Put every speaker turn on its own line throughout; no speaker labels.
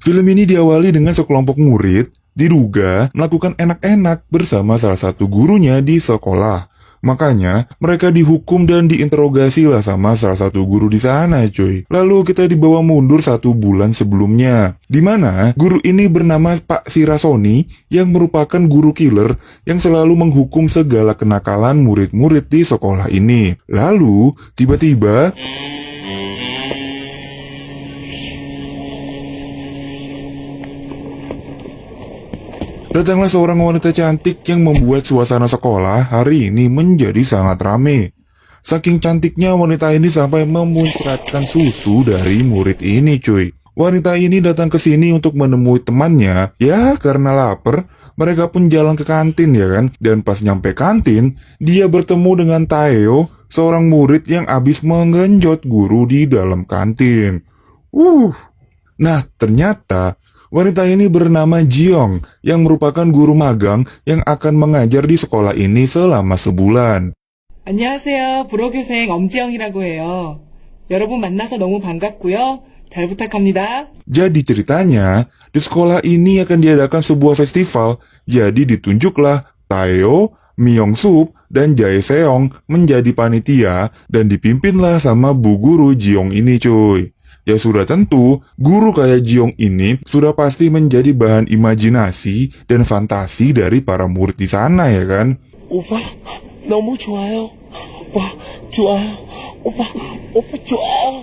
Film ini diawali dengan sekelompok murid diduga melakukan enak-enak bersama salah satu gurunya di sekolah. Makanya mereka dihukum dan diinterogasi lah sama salah satu guru di sana, cuy. Lalu kita dibawa mundur 1 bulan sebelumnya, di mana guru ini bernama Pak Sirasoni yang merupakan guru killer yang selalu menghukum segala kenakalan murid-murid di sekolah ini. Lalu tiba-tiba datanglah seorang wanita cantik yang membuat suasana sekolah hari ini menjadi sangat rame. Saking cantiknya wanita ini sampai memuncratkan susu dari murid ini, cuy. Wanita ini datang ke sini untuk menemui temannya. Ya, karena lapar, mereka pun jalan ke kantin ya kan. Dan pas nyampe kantin, dia bertemu dengan Taeo, seorang murid yang abis menggenjot guru di dalam kantin. Nah, ternyata wanita ini bernama Jiong yang merupakan guru magang yang akan mengajar di sekolah ini selama sebulan.
안녕하세요. 불어교생 엄지영이라고 해요. 여러분 만나서 너무 반갑고요. 잘 부탁합니다.
Jadi ceritanya, di sekolah ini akan diadakan sebuah festival. Jadi ditunjuklah Taeo, Myung-sup, dan Jae-seong menjadi panitia dan dipimpinlah sama bu guru Jiong ini, cuy. Ya sudah tentu, guru kayak Jiong ini sudah pasti menjadi bahan imajinasi dan fantasi dari para murid di sana ya kan.
오빠 너무 좋아요. 오빠 좋아요. 오빠 좋아요.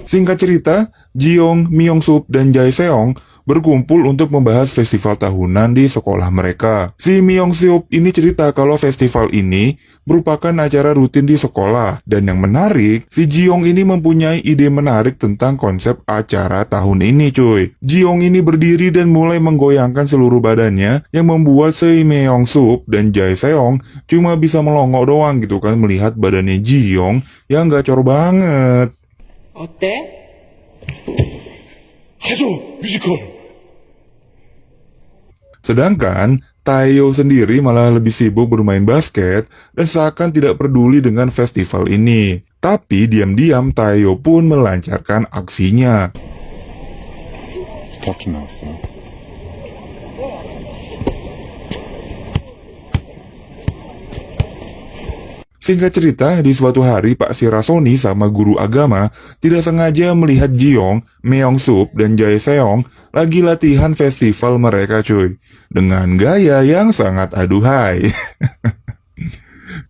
Singkat cerita, Jiong, Myung-sup, dan Jae-seong berkumpul untuk membahas festival tahunan di sekolah mereka. Si Myung-sup ini cerita kalau festival ini merupakan acara rutin di sekolah. Dan yang menarik, si Jiong ini mempunyai ide menarik tentang konsep acara tahun ini, cuy. Jiong ini berdiri dan mulai menggoyangkan seluruh badannya yang membuat si Myung-sup dan Jae-seong cuma bisa melongo doang gitu kan melihat badannya Jiong yang gacor banget.
어때?
하죠 뮤지컬.
Sedangkan Taeo sendiri malah lebih sibuk bermain basket dan seakan tidak peduli dengan festival ini. Tapi diam-diam Taeo pun melancarkan aksinya.
스타킹 나왔어요.
Singkat cerita, di suatu hari Pak Sirasoni sama guru agama tidak sengaja melihat Jiong, Myung-sup, dan Jae-seong lagi latihan festival mereka, cuy. Dengan gaya yang sangat aduhai.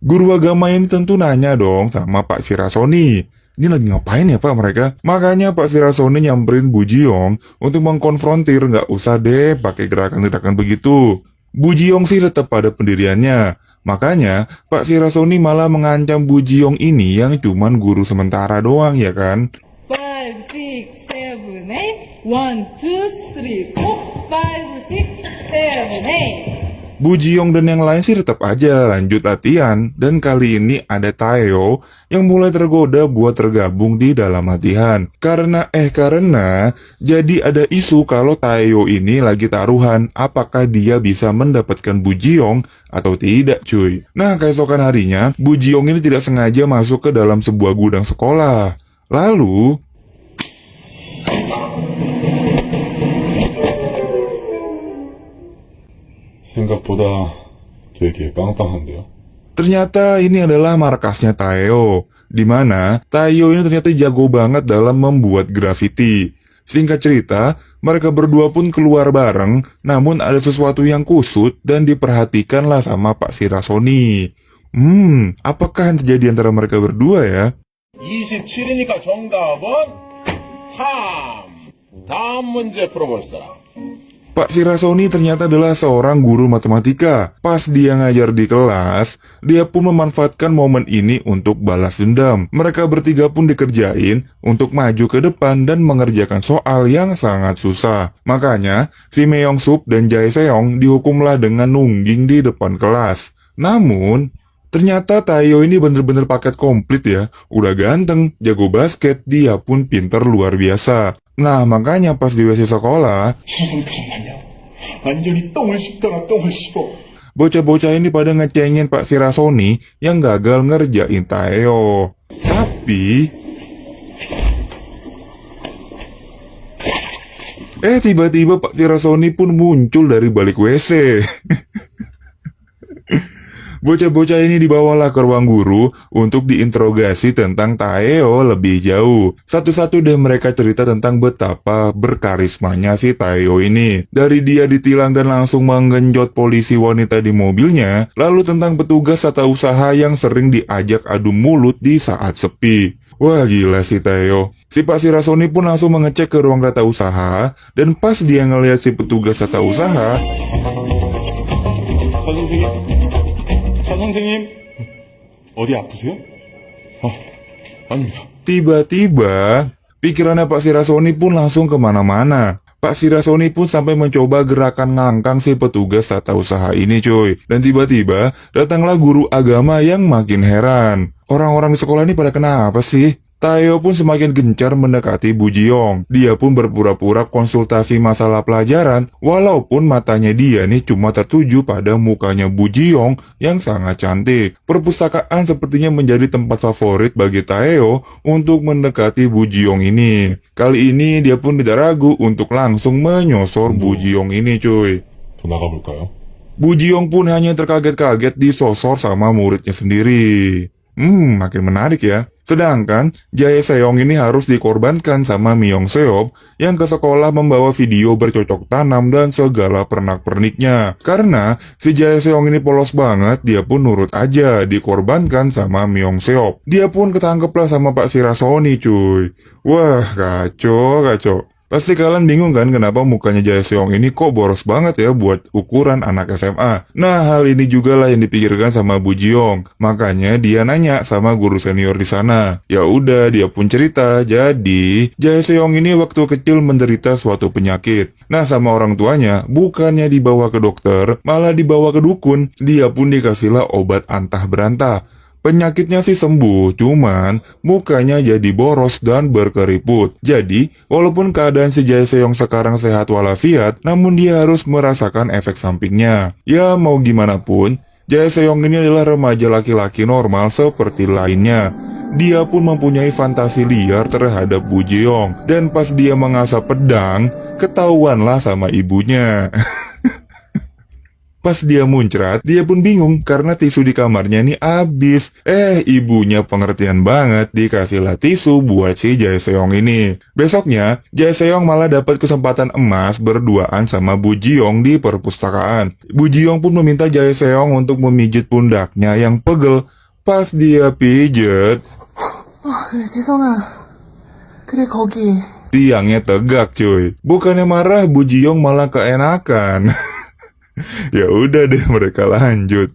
Guru agama ini tentu nanya dong sama Pak Sirasoni. Ini lagi ngapain ya Pak mereka? Makanya Pak Sirasoni nyamperin Bu Jiong untuk mengkonfrontir, nggak usah deh pakai gerakan-gerakan begitu. Bu Jiong sih tetap pada pendiriannya. Makanya, Pak Sirasoni malah mengancam Bu Jiong ini yang cuman guru sementara doang ya kan?
5, 6, 7, 8. 1, 2, 3, 4. 5, 6, 7, 8.
Bu Jiong dan yang lain sih tetap aja lanjut latihan. Dan kali ini ada Taeo yang mulai tergoda buat tergabung di dalam latihan. Karena jadi ada isu kalau Taeo ini lagi taruhan apakah dia bisa mendapatkan Bu Jiong atau tidak, cuy. Nah, keesokan harinya Bu Jiong ini tidak sengaja masuk ke dalam sebuah gudang sekolah. Lalu
생각보다 되게 빵빵한데요.
ternyata ini adalah markasnya Taeo, di mana Taeo ini ternyata jago banget dalam membuat grafiti. Singkat cerita, mereka berdua pun keluar bareng, namun ada sesuatu yang kusut dan diperhatikanlah sama Pak Sirasoni. Apakah yang terjadi antara mereka berdua ya?
27이니까 정답은 3. 다음 문제 풀어볼 사람.
Pak Sirasoni ternyata adalah seorang guru matematika. Pas dia ngajar di kelas, dia pun memanfaatkan momen ini untuk balas dendam. Mereka bertiga pun dikerjain untuk maju ke depan dan mengerjakan soal yang sangat susah. Makanya, si Myung-sup dan Jae-seong dihukumlah dengan nungging di depan kelas. Namun, ternyata Taeo ini bener-bener paket komplit ya. Udah ganteng, jago basket, dia pun pinter luar biasa. Nah, makanya pas di WC sekolah,
잠깐만요. 완전히 똥을 씹더라 똥을 씹어.
bocah-bocah ini pada ngecengin Pak Sirasoni yang gagal ngerjain Taeo. Tapi Tiba-tiba Pak Tirasoni pun muncul dari balik WC. Bocah-bocah ini dibawalah ke ruang guru untuk diinterogasi tentang Taeo lebih jauh. Satu-satu deh mereka cerita tentang betapa berkarismanya si Taeo ini. Dari dia ditilang dan langsung menggenjot polisi wanita di mobilnya, lalu tentang petugas tata usaha yang sering diajak adu mulut di saat sepi. Wah gila si Taeo. Si Pak Sirasoni pun langsung mengecek ke ruang tata usaha, dan pas dia ngeliat si petugas tata usaha,
차 선생님, 어디 아프세요? 아닙니다.
tiba-tiba pikirannya Pak Sirasoni pun langsung kemana-mana. Pak Sirasoni pun sampai mencoba gerakan ngangkang si petugas tata usaha ini cuy. Dan tiba-tiba datanglah guru agama yang makin heran. Orang-orang di sekolah ini pada kenapa sih? Taeo pun semakin gencar mendekati Bu Jiong. Dia pun berpura-pura konsultasi masalah pelajaran, walaupun matanya dia nih cuma tertuju pada mukanya Bu Jiong yang sangat cantik. Perpustakaan sepertinya menjadi tempat favorit bagi Taeo untuk mendekati Bu Jiong ini. Kali ini dia pun tidak ragu untuk langsung menyosor Bu Jiong ini cuy.
더 나가볼까요?
Bu Jiong pun hanya terkaget-kaget disosor sama muridnya sendiri. Makin menarik ya. Sedangkan Jae Seong ini harus dikorbankan sama Myung Seop yang ke sekolah membawa video bercocok tanam dan segala pernak-perniknya. Karena si Jae Seong ini polos banget, dia pun nurut aja dikorbankan sama Myung Seop. Dia pun ketangkeplah sama Pak Sirasoni cuy. Wah kacau. Pasti kalian bingung kan kenapa mukanya Jae Seong ini kok boros banget ya buat ukuran anak SMA. Nah hal ini juga lah yang dipikirkan sama Bu Jiong. Makanya dia nanya sama guru senior di sana. Ya udah dia pun cerita. Jadi Jae Seong ini waktu kecil menderita suatu penyakit. Nah sama orang tuanya bukannya dibawa ke dokter, malah dibawa ke dukun. Dia pun dikasihlah obat antah berantah. Penyakitnya sih sembuh, cuman mukanya jadi boros dan berkeriput. Jadi, walaupun keadaan si Jae Seong sekarang sehat walafiat, namun dia harus merasakan efek sampingnya. Ya mau gimana pun, Jae Seong ini adalah remaja laki-laki normal seperti lainnya. Dia pun mempunyai fantasi liar terhadap Bu Jeong. Dan pas dia mengasah pedang, ketahuanlah sama ibunya. Pas dia muncrat, dia pun bingung karena tisu di kamarnya nih habis. Ibunya pengertian banget, dikasihlah tisu buat si Jae Seong ini. Besoknya, Jae Seong malah dapat kesempatan emas berduaan sama Bu Jiong di perpustakaan. Bu Jiong pun meminta Jae Seong untuk memijit pundaknya yang pegel. Pas dia pijet,
그래, 재성아. 그래, 거기.
tiangnya tegak cuy. Bukannya marah, Bu Jiong malah keenakan. Ya udah deh mereka lanjut.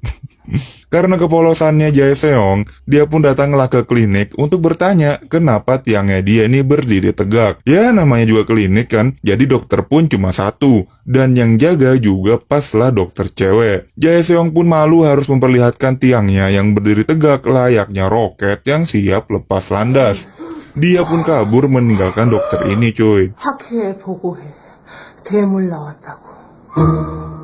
Karena kepolosannya Jae Seong, dia pun datanglah ke klinik untuk bertanya kenapa tiangnya dia ini berdiri tegak. Ya namanya juga klinik kan, jadi dokter pun cuma satu. Dan yang jaga juga paslah dokter cewek. Jae Seong pun malu harus memperlihatkan tiangnya yang berdiri tegak layaknya roket yang siap lepas landas. Dia pun kabur meninggalkan dokter ini cuy.
학회에 보고해. 대물 나왔다고.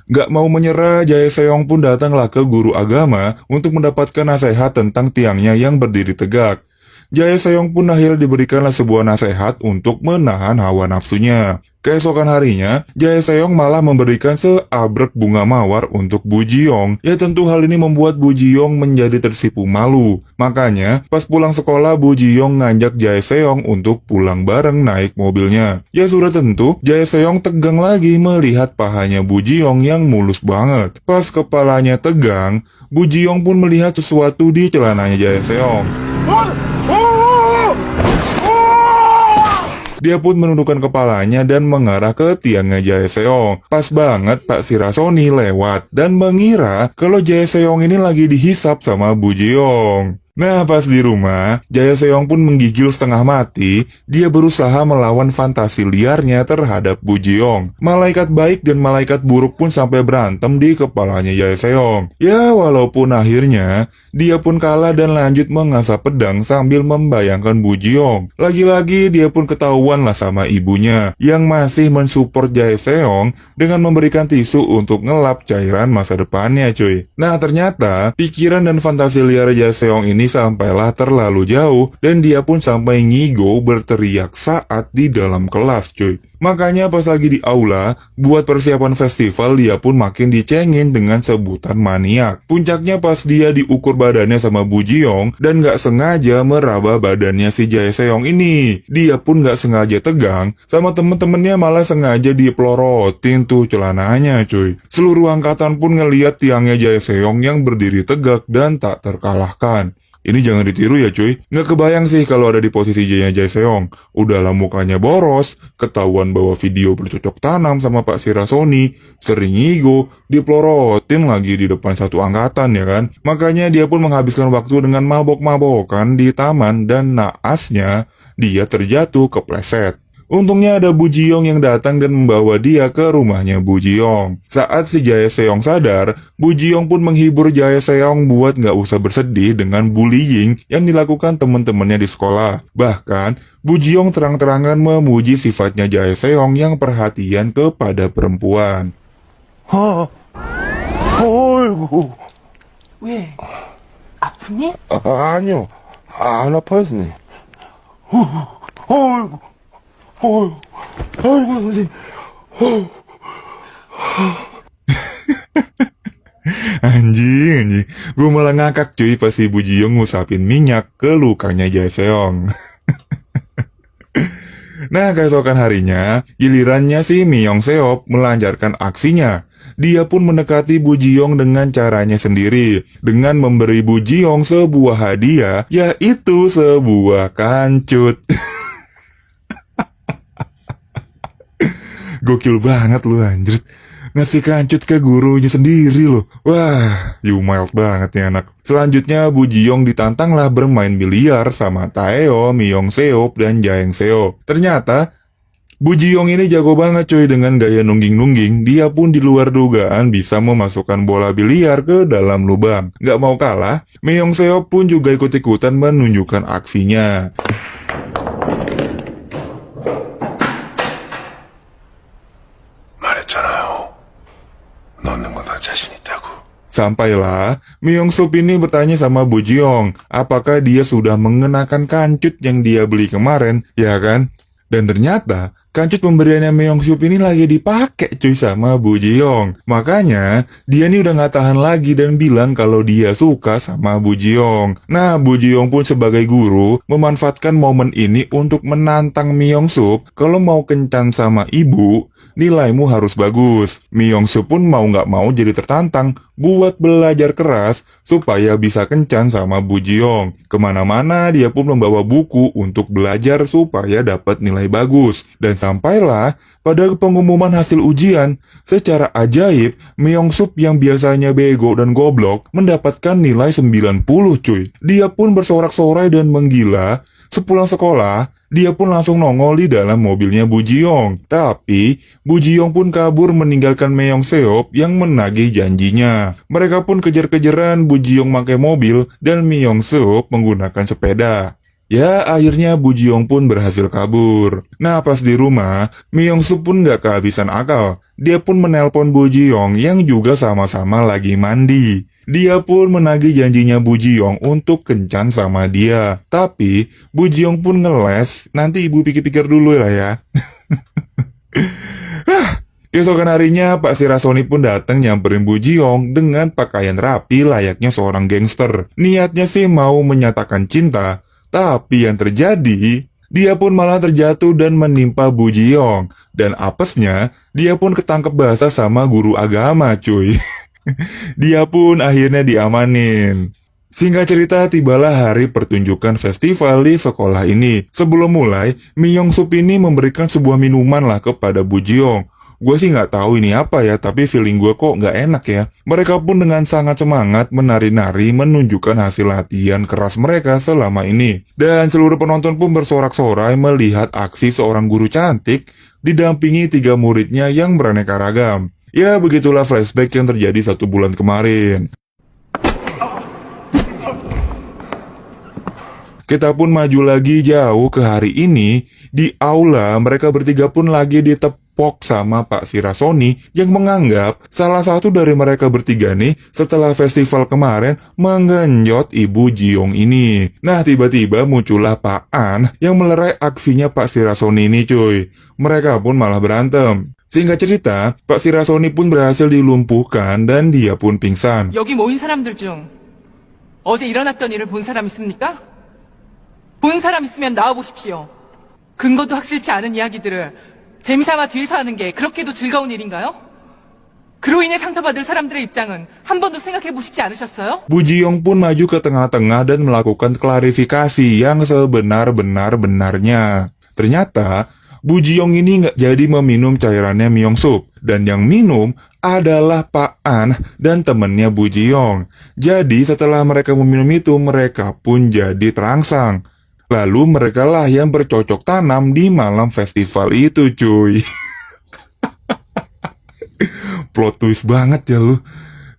Gak mau menyerah, Jae Seong pun datanglah ke guru agama untuk mendapatkan nasihat tentang tiangnya yang berdiri tegak. Jae Seong pun akhirnya diberikanlah sebuah nasihat untuk menahan hawa nafsunya. Keesokan harinya, Jae Seong malah memberikan seabrek bunga mawar untuk Bu Jiong. Ya tentu hal ini membuat Bu Jiong menjadi tersipu malu. Makanya, pas pulang sekolah Bu Jiong ngajak Jae Seong untuk pulang bareng naik mobilnya. Ya sudah tentu, Jae Seong tegang lagi melihat pahanya Bu Jiong yang mulus banget. Pas kepalanya tegang, Bu Jiong pun melihat sesuatu di celananya Jae Seong. Dia pun menundukkan kepalanya dan mengarah ke tiangnya Jae Seong. Pas banget Pak Sirasoni lewat dan mengira kalau Jae Seong ini lagi dihisap sama Bu Jeong. Nah pas di rumah, Jae Seong pun menggigil setengah mati. Dia berusaha melawan fantasi liarnya terhadap Bu Jeong. Malaikat baik dan malaikat buruk pun sampai berantem di kepalanya Jae Seong. Ya walaupun akhirnya dia pun kalah dan lanjut mengasah pedang sambil membayangkan Bu Jeong. Lagi-lagi dia pun ketahuan lah sama ibunya yang masih mensupport Jae Seong dengan memberikan tisu untuk ngelap cairan masa depannya cuy. Nah ternyata pikiran dan fantasi liar Jae Seong ini sampailah terlalu jauh dan dia pun sampai ngigo berteriak saat di dalam kelas cuy. Makanya pas lagi di aula, buat persiapan festival dia pun makin dicengin dengan sebutan maniak. Puncaknya pas dia diukur badannya sama Bu Jiyong dan gak sengaja meraba badannya si Jae Seong ini. Dia pun gak sengaja tegang, sama temen-temennya malah sengaja dipelorotin tuh celananya cuy. Seluruh angkatan pun ngeliat tiangnya Jae Seong yang berdiri tegak dan tak terkalahkan. Ini jangan ditiru ya cuy. Nggak kebayang sih kalau ada di posisi Jae Seong. Udahlah mukanya boros, ketahuan bawa video bercocok tanam sama Pak Sirasoni, sering ngigo, dipelorotin lagi di depan satu angkatan ya kan. Makanya dia pun menghabiskan waktu dengan mabok-mabokan di taman dan naasnya dia terjatuh kepleset. Untungnya ada Bu Jiyong yang datang dan membawa dia ke rumahnya Bu Jiyong. Saat si Jae Seong sadar, Bu Jiyong pun menghibur Jae Seong buat nggak usah bersedih dengan bullying yang dilakukan teman-temannya di sekolah. Bahkan, Bu Jiyong terang-terangan memuji sifatnya Jae Seong yang perhatian kepada perempuan.
어이구.
왜? 아프니?
아니요. 안 아파요, 선생님. 어이구. 어이구. 아이고, 선생님.
Anjing. Gue malah ngakak cuy pas si Bu Jiyong ngusapin minyak ke lukanya Jae Seong. Nah, keesokan harinya, gilirannya si Myung Seop melancarkan aksinya. Dia pun mendekati Bu Jiyong dengan caranya sendiri, dengan memberi Bu Jiyong sebuah hadiah, yaitu sebuah kancut. Gokil banget lu anjir. Ngasih kancut ke gurunya sendiri loh. Wah, you mild banget nih anak. Selanjutnya Bu Jiyong ditantanglah bermain biliar sama Taeo, Myung Seop, dan Jaeng Seo. Ternyata Bu Jiyong ini jago banget cuy dengan gaya nungging-nungging. Dia pun di luar dugaan bisa memasukkan bola biliar ke dalam lubang. Gak mau kalah, Myung Seop pun juga ikut-ikutan menunjukkan aksinya.
말했잖아요. 넣는 건 나 자신 있다고.
Sampailah, Myung Sup ini bertanya sama Bu Jiyong, apakah dia sudah mengenakan kancut yang dia beli kemarin, ya kan? Dan ternyata, kancut pemberiannya Myung Sup ini lagi dipakai cuy sama Bu Jiyong. Makanya, dia ini udah gak tahan lagi dan bilang kalau dia suka sama Bu Jiyong. Nah, Bu Jiyong pun sebagai guru, memanfaatkan momen ini untuk menantang Myung Sup, kalau mau kencan sama ibu, nilaimu harus bagus. Myung Sup pun mau gak mau jadi tertantang buat belajar keras supaya bisa kencan sama Bu Jiyong. Kemana-mana dia pun membawa buku untuk belajar supaya dapat nilai bagus. Dan sampailah pada pengumuman hasil ujian, secara ajaib Myung Sup yang biasanya bego dan goblok mendapatkan nilai 90 cuy. Dia pun bersorak-sorai dan menggila. Sepulang sekolah, dia pun langsung nongol di dalam mobilnya Bu Jiyong. Tapi, Bu Jiyong pun kabur meninggalkan Myung Seop yang menagih janjinya. Mereka pun kejar-kejaran, Bu Jiyong pakai mobil dan Myung Seop menggunakan sepeda. Ya, akhirnya Bu Jiyong pun berhasil kabur. Nah, pas di rumah, Myung Sup pun gak kehabisan akal. Dia pun menelpon Bu Jiyong yang juga sama-sama lagi mandi. Dia pun menagih janjinya Bu Jiyong untuk kencan sama dia. Tapi, Bu Jiyong pun ngeles, nanti ibu pikir-pikir dulu lah ya. Keesokan harinya, Pak Sirasoni pun datang nyamperin Bu Jiyong dengan pakaian rapi layaknya seorang gangster. Niatnya sih mau menyatakan cinta, tapi yang terjadi, dia pun malah terjatuh dan menimpa Bu Jiyong. Dan apesnya, dia pun ketangkep basah sama guru agama cuy. Dia pun akhirnya diamanin. Singkat cerita, tibalah hari pertunjukan festival di sekolah ini. Sebelum mulai, Myung Sup ini memberikan sebuah minuman lah kepada Bu Jiyong. Gue sih nggak tahu ini apa ya, tapi feeling gue kok nggak enak ya. Mereka pun dengan sangat semangat menari-nari menunjukkan hasil latihan keras mereka selama ini. Dan seluruh penonton pun bersorak-sorai melihat aksi seorang guru cantik didampingi 3 muridnya yang beraneka ragam. Ya, begitulah flashback yang terjadi 1 bulan kemarin. Kita pun maju lagi jauh ke hari ini. Di aula, mereka bertiga pun lagi di tepi Pok sama Pak Sirasoni yang menganggap salah satu dari mereka bertiga nih setelah festival kemarin menggenjot Ibu Jiong ini. Nah, tiba-tiba muncullah Pak An yang melerai aksinya Pak Sirasoni ini cuy. Mereka pun malah berantem. Singkat cerita, Pak Sirasoni pun berhasil dilumpuhkan dan dia pun pingsan.
여기 모인 사람들 중 어제 일어났던 일을 본 사람 있습니까? 본 사람 있으면 나와보십시오. 근거도 확실치 않은 이야기들을 재미삼아 뒤에서 하는 게 그렇게도 즐거운 일인가요? 그로 인해 상처받을 사람들의 입장은 한 번도 생각해보시지 않으셨어요?
Bu Jiong pun maju ke tengah-tengah dan melakukan klarifikasi yang sebenar-benar-benarnya. Ternyata, Bu Jiong ini nggak jadi meminum cairannya Myong Sup. Dan yang minum adalah Pak An dan temennya Bu Jiong. Jadi setelah mereka meminum itu, mereka pun jadi terangsang. Lalu mereka lah yang bercocok tanam di malam festival itu cuy. Plot twist banget ya lu.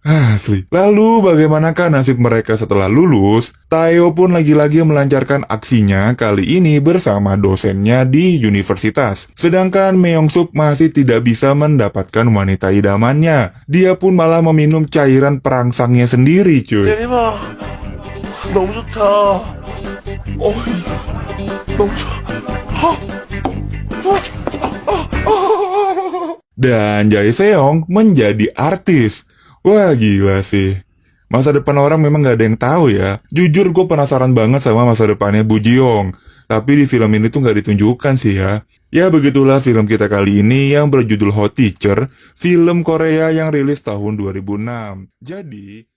Asli. Lalu bagaimanakah nasib mereka setelah lulus? Tayo pun lagi-lagi melancarkan aksinya kali ini bersama dosennya di universitas. Sedangkan Myong Sup masih tidak bisa mendapatkan wanita idamannya. Dia pun malah meminum cairan perangsangnya sendiri cuy.
대리마, 너무 좋다. 너무 좋아.
Dan Jae Seong menjadi artis. Wah gila sih. Masa depan orang memang gak ada yang tahu ya. Jujur gue penasaran banget sama masa depannya Bu Jiong. Tapi di film ini tuh gak ditunjukkan sih ya. Ya begitulah film kita kali ini yang berjudul Hot Teacher. Film Korea yang rilis tahun 2006. Jadi